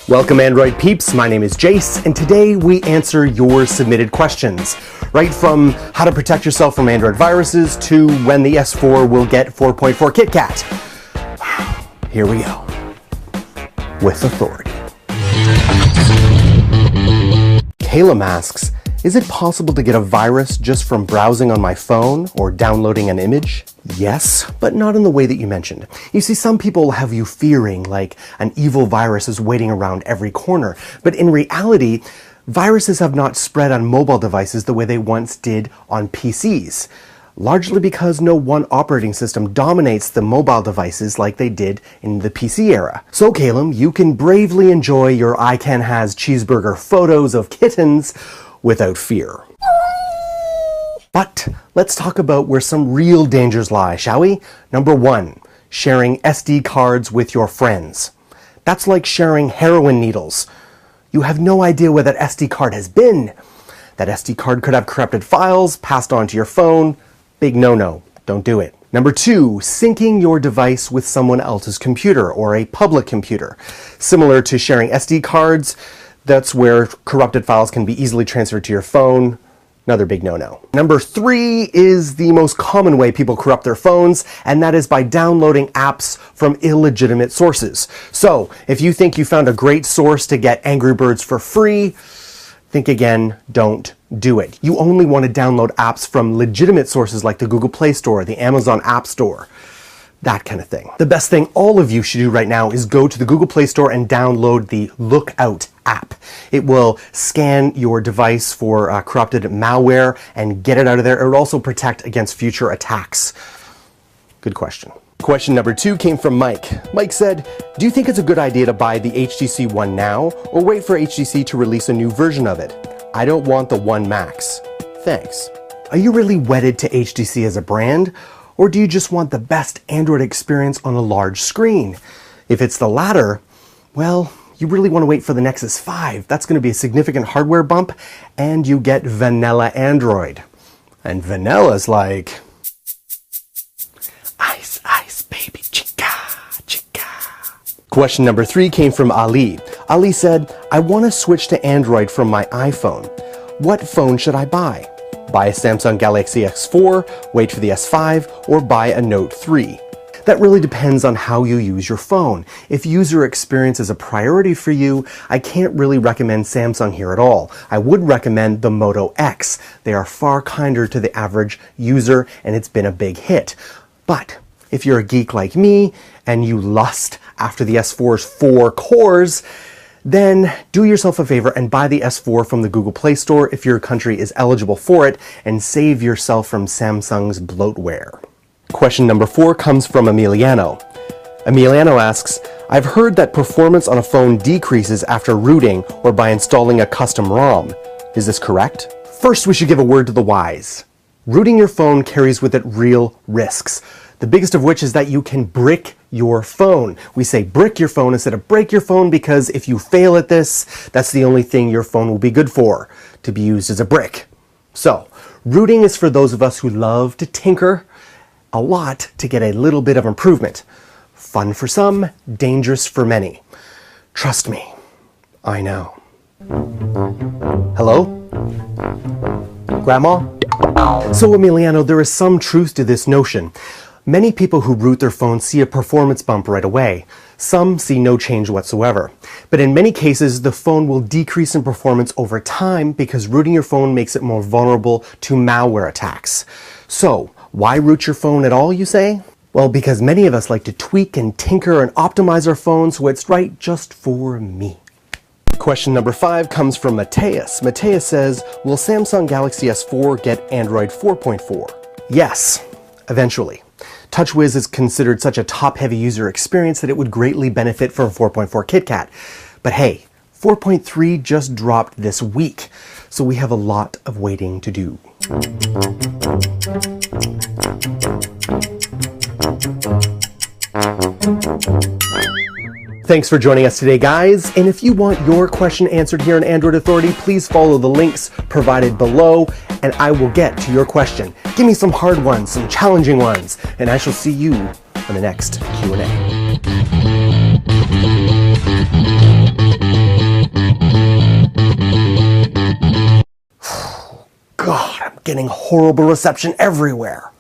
Welcome Android peeps, my name is Jayce, and today we answer your submitted questions. Right from how to protect yourself from Android viruses to when the S4 will get 4.4 KitKat. Here we go. With authority. Caelum asks, is it possible to get a virus just from browsing on my phone or downloading an image? Yes, but not in the way that you mentioned. You see, some people have you fearing like an evil virus is waiting around every corner. But in reality, viruses have not spread on mobile devices the way they once did on PCs. Largely because no one operating system dominates the mobile devices like they did in the PC era. So Caelum, you can bravely enjoy your I Can Has cheeseburger photos of kittens without fear. But let's talk about where some real dangers lie, shall we? Number 1, sharing SD cards with your friends. That's like sharing heroin needles. You have no idea where that SD card has been. That SD card could have corrupted files passed on to your phone. Big no-no. Don't do it. Number 2, syncing your device with someone else's computer or a public computer. Similar to sharing SD cards, that's where corrupted files can be easily transferred to your phone. Another big no-no. Number 3 is the most common way people corrupt their phones, and that is by downloading apps from illegitimate sources. So, if you think you found a great source to get Angry Birds for free, think again, don't do it. You only want to download apps from legitimate sources like the Google Play Store, the Amazon App Store, that kind of thing. The best thing all of you should do right now is go to the Google Play Store and download the Lookout app. It will scan your device for corrupted malware and get it out of there. It will also protect against future attacks. Good question. Question number 2 came from Mike. Mike said, do you think it's a good idea to buy the HTC One now or wait for HTC to release a new version of it? I don't want the One Max. Thanks. Are you really wedded to HTC as a brand? Or do you just want the best Android experience on a large screen? If it's the latter, well, you really want to wait for the Nexus 5. That's going to be a significant hardware bump, and you get vanilla Android. And vanilla's like, ice, ice, baby, chica, chica. Question number 3 came from Ali. Ali said, I want to switch to Android from my iPhone. What phone should I buy? Buy a Samsung Galaxy S4, wait for the S5, or buy a Note 3. That really depends on how you use your phone. If user experience is a priority for you, I can't really recommend Samsung here at all. I would recommend the Moto X. They are far kinder to the average user, and it's been a big hit. But if you're a geek like me, and you lust after the S4's 4 cores, then do yourself a favor and buy the S4 from the Google Play Store if your country is eligible for it, and save yourself from Samsung's bloatware. Question number 4 comes from Emiliano. Emiliano asks, I've heard that performance on a phone decreases after rooting or by installing a custom ROM. Is this correct? First, we should give a word to the wise. Rooting your phone carries with it real risks. The biggest of which is that you can brick your phone. We say brick your phone instead of break your phone because if you fail at this, that's the only thing your phone will be good for, to be used as a brick. So, rooting is for those of us who love to tinker a lot to get a little bit of improvement. Fun for some, dangerous for many. Trust me, I know. Hello? Grandma? So Emiliano, there is some truth to this notion. Many people who root their phones see a performance bump right away. Some see no change whatsoever. But in many cases, the phone will decrease in performance over time because rooting your phone makes it more vulnerable to malware attacks. So, why root your phone at all, you say? Well, because many of us like to tweak and tinker and optimize our phones so it's right just for me. Question number 5 comes from Mattias. Mattias says, will Samsung Galaxy S4 get Android 4.4? Yes, eventually. TouchWiz is considered such a top-heavy user experience that it would greatly benefit from 4.4 KitKat. But hey, 4.3 just dropped this week, so we have a lot of waiting to do. Thanks for joining us today, guys. And if you want your question answered here on Android Authority, please follow the links provided below, and I will get to your question. Give me some hard ones, some challenging ones, and I shall see you on the next Q&A. God, I'm getting horrible reception everywhere.